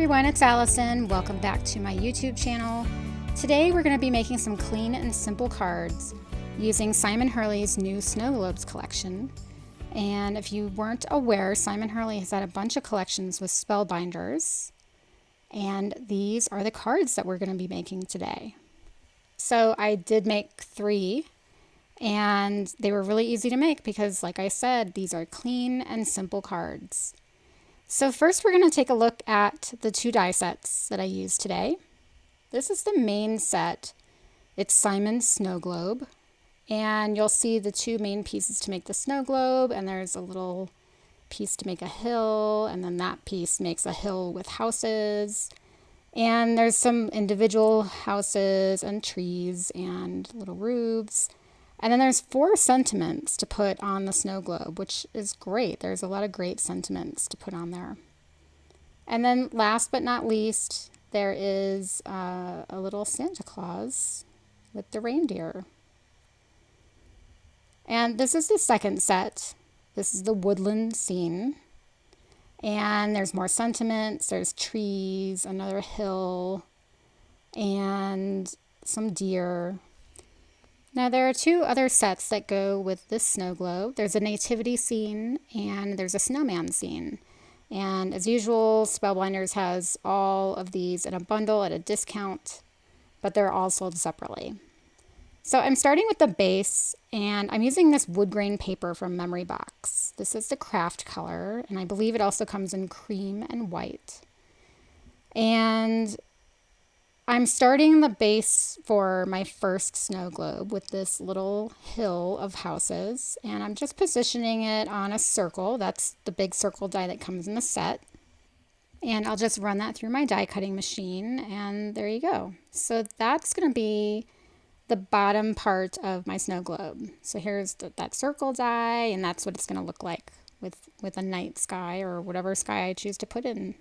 everyone, it's Allison. Welcome back to my YouTube channel. Today we're going to be making some clean and simple cards using Simon Hurley's new Snow Globes collection. And if you weren't aware, Simon Hurley has had a bunch of collections with Spellbinders. And these are the cards that we're going to be making today. So I did make 3, and they were really easy to make because, like I said, these are clean and simple cards. So first we're going to take a look at the 2 die sets that I used today. This is the main set. It's Simon's Snow Globe. And you'll see the 2 main pieces to make the snow globe, and there's a little piece to make a hill, and then that piece makes a hill with houses. And there's some individual houses and trees and little roofs. And then there's 4 sentiments to put on the snow globe, which is great. There's a lot of great sentiments to put on there. And then last but not least, there is a little Santa Claus with the reindeer. And this is the second set. This is the Woodland Scene. And there's more sentiments. There's trees, another hill, and some deer. Now there are 2 other sets that go with this snow globe. There's a nativity scene and there's a snowman scene. And as usual, Spellbinders has all of these in a bundle at a discount, but they're all sold separately. So I'm starting with the base, and I'm using this Woodgrain paper from Memory Box. This is the Kraft color, and I believe it also comes in cream and white. And I'm starting the base for my first snow globe with this little hill of houses, and I'm just positioning it on a circle. That's the big circle die that comes in the set. And I'll just run that through my die cutting machine, and there you go. So that's going to be the bottom part of my snow globe. So here's that circle die, and that's what it's going to look like with a night sky or whatever sky I choose to put in.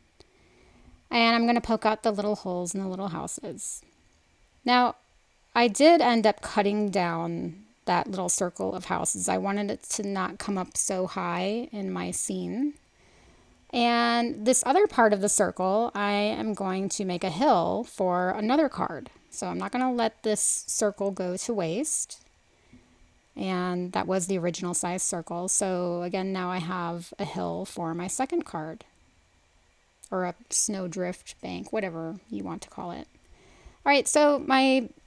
And I'm going to poke out the little holes in the little houses. Now, I did end up cutting down that little circle of houses. I wanted it to not come up so high in my scene. And this other part of the circle, I am going to make a hill for another card. So I'm not going to let this circle go to waste. And that was the original size circle. So again, now I have a hill for my second card. Or a snowdrift bank, whatever you want to call it. All right, so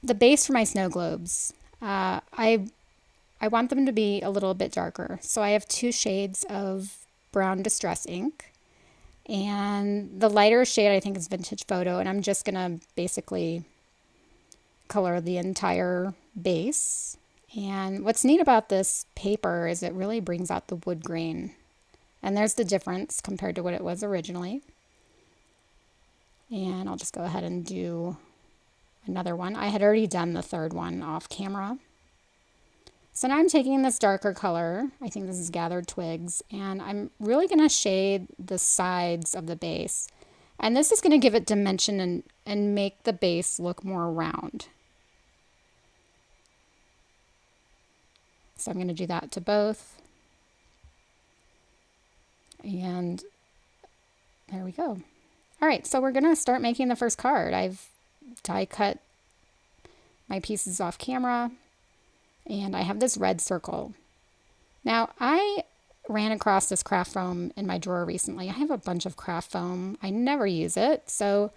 the base for my snow globes, I want them to be a little bit darker. So I have 2 shades of brown distress ink, and the lighter shade I think is Vintage Photo, and I'm just gonna basically color the entire base. And what's neat about this paper is it really brings out the wood grain, and there's the difference compared to what it was originally. And I'll just go ahead and do another one. I had already done the 3rd one off camera. So now I'm taking this darker color, I think this is Gathered Twigs, and I'm really going to shade the sides of the base. And this is going to give it dimension and make the base look more round. So I'm going to do that to both. And there we go. All right, so we're going to start making the first card. I've die cut my pieces off camera, and I have this red circle. Now, I ran across this craft foam in my drawer recently. I have a bunch of craft foam. I never use it, so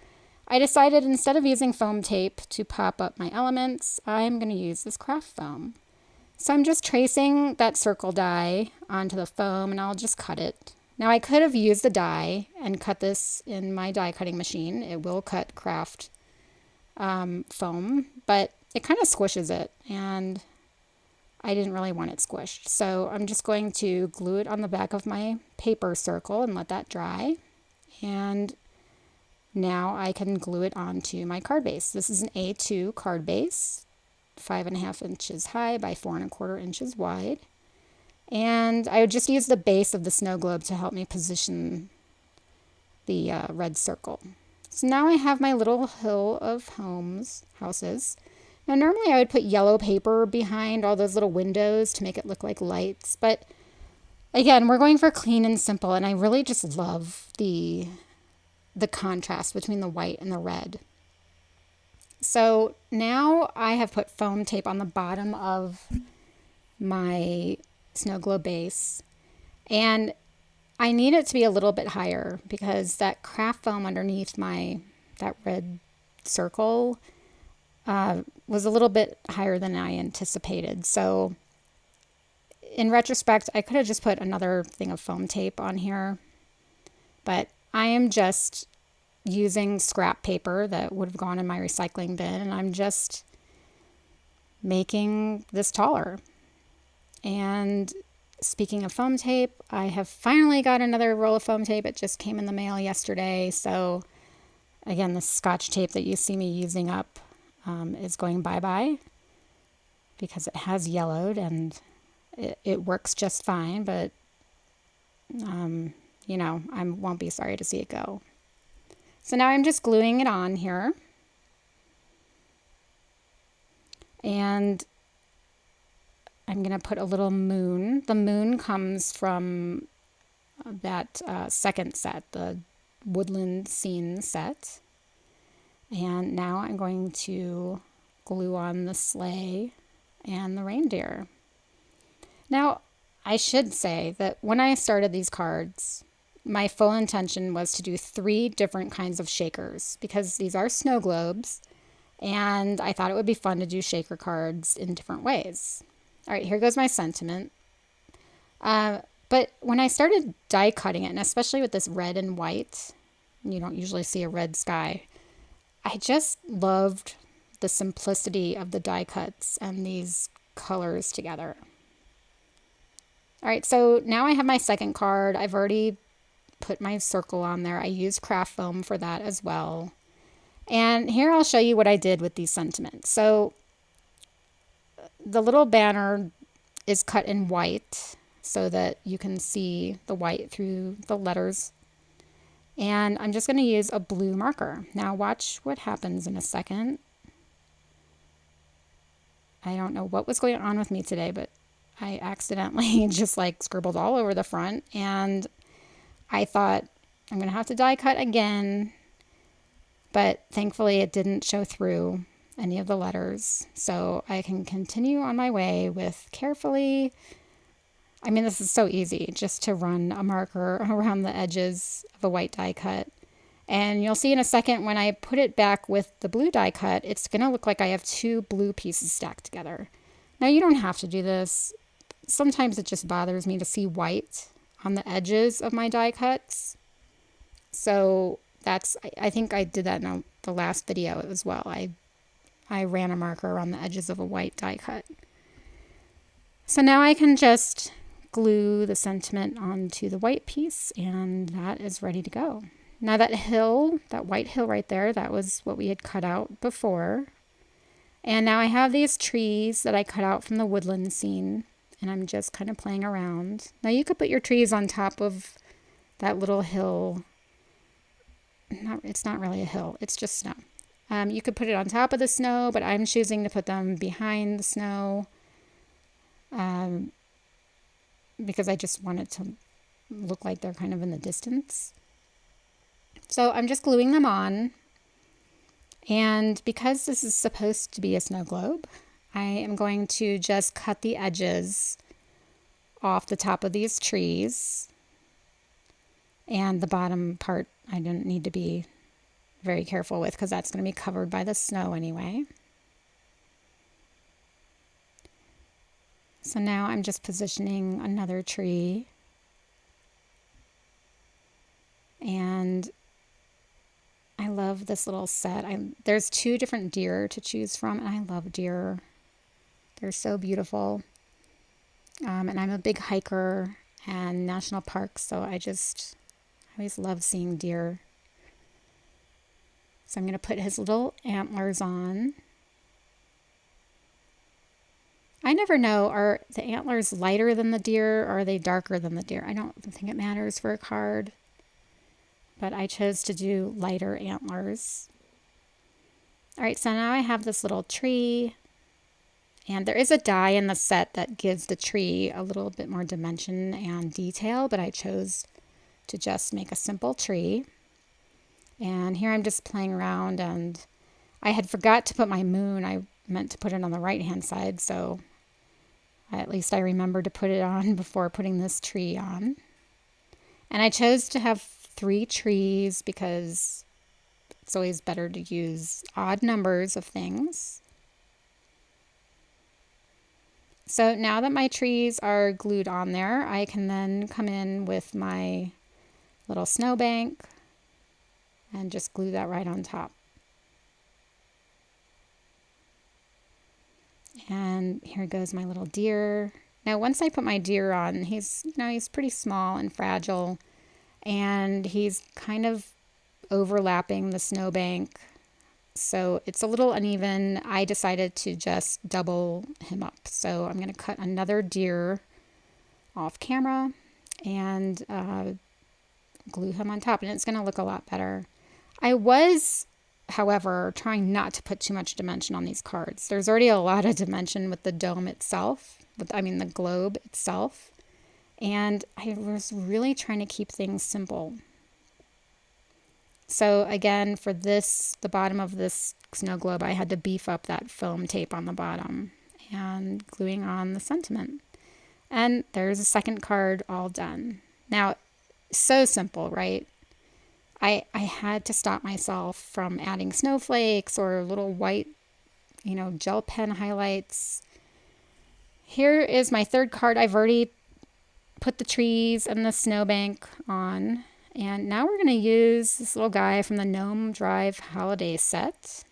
I decided instead of using foam tape to pop up my elements, I'm going to use this craft foam. So I'm just tracing that circle die onto the foam, and I'll just cut it. Now I could have used the die and cut this in my die cutting machine. It will cut Kraft foam, but it kind of squishes it, and I didn't really want it squished. So I'm just going to glue it on the back of my paper circle and let that dry. And now I can glue it onto my card base. This is an A2 card base, 5.5 inches high by 4.25 inches wide. And I would just use the base of the snow globe to help me position the red circle. So now I have my little hill of houses. Now normally I would put yellow paper behind all those little windows to make it look like lights, but again, we're going for clean and simple, and I really just love the the contrast between the white and the red. So now I have put foam tape on the bottom of my snow globe base, and I need it to be a little bit higher because that craft foam underneath that red circle was a little bit higher than I anticipated. So in retrospect, I could have just put another thing of foam tape on here, but I am just using scrap paper that would have gone in my recycling bin, and I'm just making this taller. And speaking of foam tape, I have finally got another roll of foam tape. It just came in the mail yesterday. So again, the Scotch tape that you see me using up is going bye-bye because it has yellowed, and it works just fine, but you know, I won't be sorry to see it go. So now I'm just gluing it on here. And I'm going to put a little moon. The moon comes from that second set, the Woodland Scene set. And now I'm going to glue on the sleigh and the reindeer. Now, I should say that when I started these cards, my full intention was to do 3 different kinds of shakers because these are snow globes, and I thought it would be fun to do shaker cards in different ways. All right, here goes my sentiment. But when I started die cutting it, and especially with this red and white, you don't usually see a red sky, I just loved the simplicity of the die cuts and these colors together. All right, so now I have my second card. I've already put my circle on there. I used craft foam for that as well. And here I'll show you what I did with these sentiments. So the little banner is cut in white so that you can see the white through the letters. And I'm just going to use a blue marker. Now watch what happens in a second. I don't know what was going on with me today, but I accidentally just like scribbled all over the front, and I thought I'm going to have to die cut again, but thankfully it didn't show through any of the letters, so I can continue on my way with carefully. I mean, this is so easy, just to run a marker around the edges of a white die cut. And you'll see in a second when I put it back with the blue die cut, it's going to look like I have 2 blue pieces stacked together. Now, you don't have to do this. Sometimes it just bothers me to see white on the edges of my die cuts. So I think I did that in the last video as well. I ran a marker around the edges of a white die cut. So now I can just glue the sentiment onto the white piece, and that is ready to go. Now that hill, that white hill right there, that was what we had cut out before. And now I have these trees that I cut out from the woodland scene, and I'm just kind of playing around. Now you could put your trees on top of that little hill. It's not really a hill, it's just snow. You could put it on top of the snow, but I'm choosing to put them behind the snow because I just want it to look like they're kind of in the distance. So I'm just gluing them on. And because this is supposed to be a snow globe, I am going to just cut the edges off the top of these trees. And the bottom part I don't need to be very careful with because that's going to be covered by the snow anyway. So now I'm just positioning another tree. And I love this little set. There's 2 different deer to choose from, and I love deer. They're so beautiful. And I'm a big hiker and national parks, so I always love seeing deer. So I'm going to put his little antlers on. I never know, are the antlers lighter than the deer or are they darker than the deer? I don't think it matters for a card, but I chose to do lighter antlers. All right, so now I have this little tree, and there is a die in the set that gives the tree a little bit more dimension and detail, but I chose to just make a simple tree. And here I'm just playing around, and I had forgot to put my moon. I meant to put it on the right hand side, so at least I remembered to put it on before putting this tree on. And I chose to have 3 trees because it's always better to use odd numbers of things. So now that my trees are glued on there, I can then come in with my little snowbank and just glue that right on top. And here goes my little deer. Now, once I put my deer on, he's pretty small and fragile, and he's kind of overlapping the snowbank, so it's a little uneven. I decided to just double him up. So I'm going to cut another deer off camera and glue him on top, and it's going to look a lot better. I was, however, trying not to put too much dimension on these cards. There's already a lot of dimension with the dome itself, the globe itself. And I was really trying to keep things simple. So again, for this, the bottom of this snow globe, I had to beef up that foam tape on the bottom and gluing on the sentiment. And there's a second card all done. Now, so simple, right? I had to stop myself from adding snowflakes or little white, gel pen highlights. Here is my third card. I've already put the trees and the snowbank on. And now we're going to use this little guy from the Gnome Drive Holiday Set.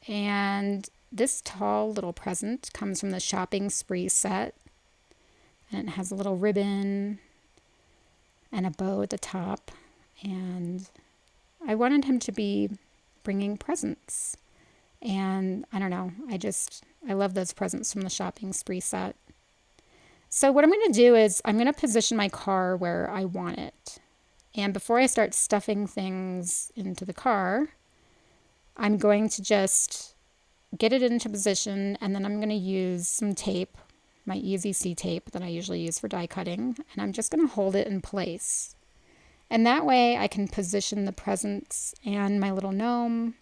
And this tall little present comes from the Shopping Spree set. And it has a little ribbon and a bow at the top. And I wanted him to be bringing presents. And I don't know, I love those presents from the Shopping Spree set. So what I'm going to do is I'm going to position my car where I want it. And before I start stuffing things into the car, I'm going to just get it into position, and then I'm going to use some tape, my Easy C tape that I usually use for die cutting, and I'm just going to hold it in place. And that way I can position the presents and my little gnome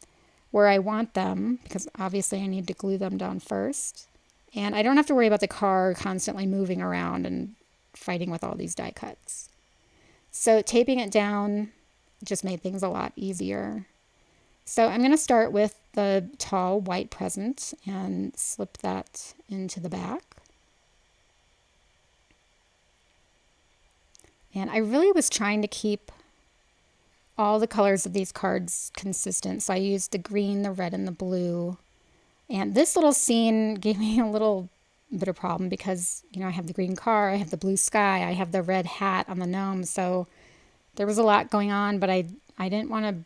where I want them, because obviously I need to glue them down first. And I don't have to worry about the car constantly moving around and fighting with all these die cuts. So taping it down just made things a lot easier. So I'm going to start with the tall white present and slip that into the back. And I really was trying to keep all the colors of these cards consistent. So I used the green, the red, and the blue. And this little scene gave me a little bit of problem because, I have the green car, I have the blue sky, I have the red hat on the gnome. So there was a lot going on, but I didn't want to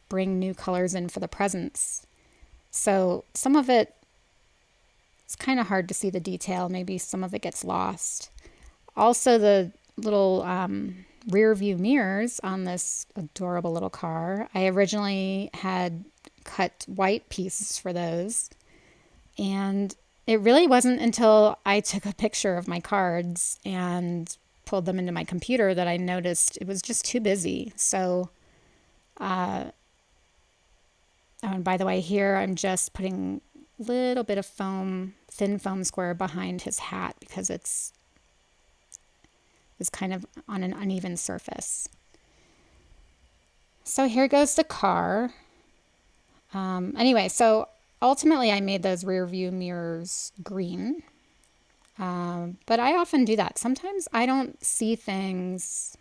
bring new colors in for the presents. So some of it, it's kind of hard to see the detail. Maybe some of it gets lost. Also, the little rear view mirrors on this adorable little car. I originally had cut white pieces for those. And it really wasn't until I took a picture of my cards and pulled them into my computer that I noticed it was just too busy. So, and by the way, here I'm just putting a little bit of foam, thin foam square behind his hat because it's kind of on an uneven surface. So here goes the car. Anyway, so ultimately I made those rear view mirrors green. But I often do that. Sometimes I don't see things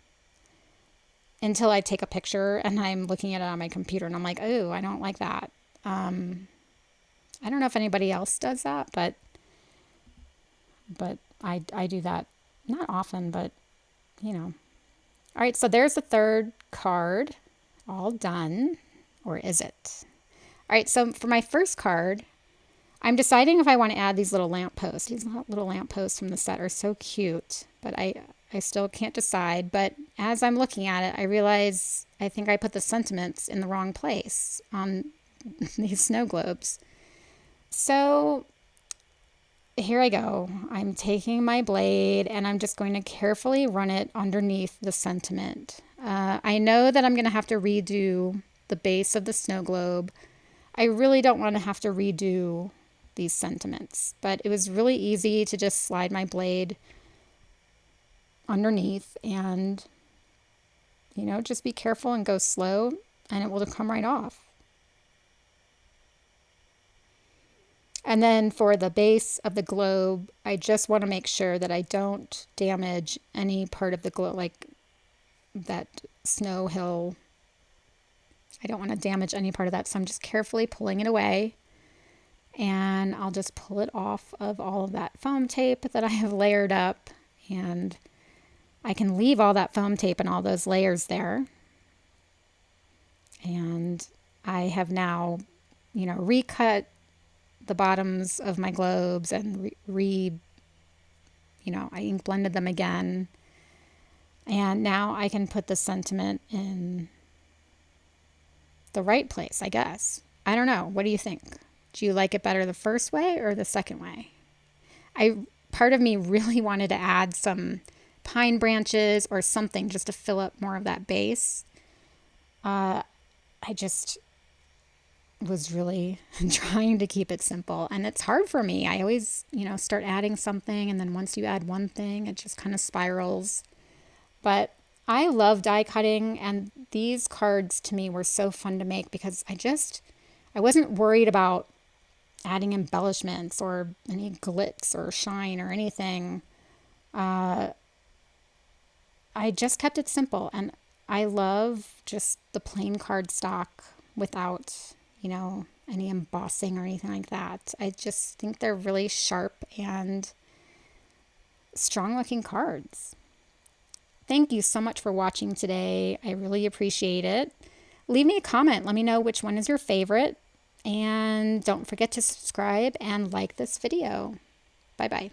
until I take a picture and I'm looking at it on my computer and I'm like, oh, I don't like that. I don't know if anybody else does that, but I do that not often, but All right, so there's the third card, all done, or is it? All right, so for my first card, I'm deciding if I want to add these little lampposts. These little lampposts from the set are so cute, but I still can't decide. But as I'm looking at it, I realize I think I put the sentiments in the wrong place on these snow globes. So here I go. I'm taking my blade and I'm just going to carefully run it underneath the sentiment. I know that I'm going to have to redo the base of the snow globe. I really don't want to have to redo these sentiments, but it was really easy to just slide my blade underneath and, you know, just be careful and go slow and it will come right off. And then for the base of the globe, I just want to make sure that I don't damage any part of the globe, like that snow hill. I don't want to damage any part of that, so I'm just carefully pulling it away. And I'll just pull it off of all of that foam tape that I have layered up. And I can leave all that foam tape and all those layers there. And I have now, you know, recut the bottoms of my globes and you know, I ink blended them again. And now I can put the sentiment in the right place, I guess. I don't know. What do you think? Do you like it better the first way or the second way? Part of me really wanted to add some pine branches or something just to fill up more of that base. I just was really trying to keep it simple, and it's hard for me. I always, you know, start adding something, and then once you add one thing, it just kind of spirals. But I love die cutting, and these cards to me were so fun to make because I wasn't worried about adding embellishments or any glitz or shine or anything. I just kept it simple, and I love just the plain cardstock without, you know, any embossing or anything like that. I just think they're really sharp and strong looking cards. Thank you so much for watching today. I really appreciate it. Leave me a comment. Let me know which one is your favorite. And don't forget to subscribe and like this video. Bye-bye.